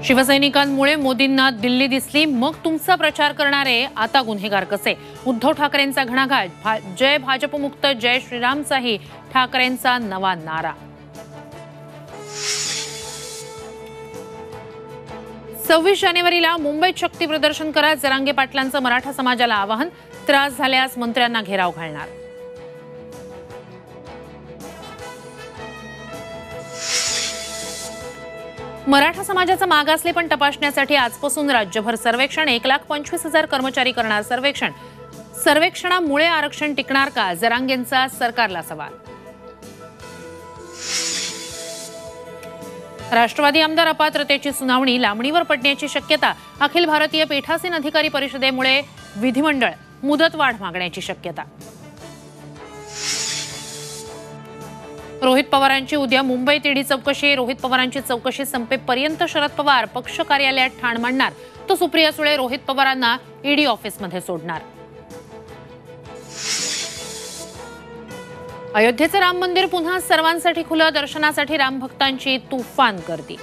शिवसैनिकांमुळे मोदींना दिल्ली दिसली, मग तुमचा प्रचार करणारे आता गुन्हेगार कसे? उद्धव ठाकरेंचा घणाघात, जय भाजपमुक्त जय श्रीरामचाही ठाकरेंचा नवा नारा। 26 जानेवारीला मुंबईत शक्ती प्रदर्शन करा, जरांगे पाटलांचं मराठा समाजाला आवाहन। त्रास झाल्यास मंत्र्यांना घेराव घालणार। मराठा समाजाचा मागासलेपण तपासण्यासाठी आजपासून राज्यभर सर्वेक्षण। 1,25,000 कर्मचारी करणार सर्वेक्षण। सर्वेक्षणामुळे आरक्षण टिकणार का? जरांगेंचा सरकारला सवाल। राष्ट्रवादी आमदार अपात्रतेची सुनावणी लांबणीवर पडण्याची शक्यता। अखिल भारतीय पीठासीन अधिकारी परिषदेमुळे विधिमंडळ मुदतवाढ मागण्याची शक्यता। रोहित पवारांची उद्या मुंबईत ईडी चौकशी। रोहित पवारांची चौकशी संपेपर्यंत शरद पवार पक्ष कार्यालयात ठाण मांडणार, तो सुप्रिया सुळे रोहित पवारांना ईडी ऑफिसमध्ये सोडणार। अयोध्येचं राम मंदिर पुन्हा सर्वांसाठी खुलं, दर्शनासाठी राम भक्तांची तुफान गर्दी।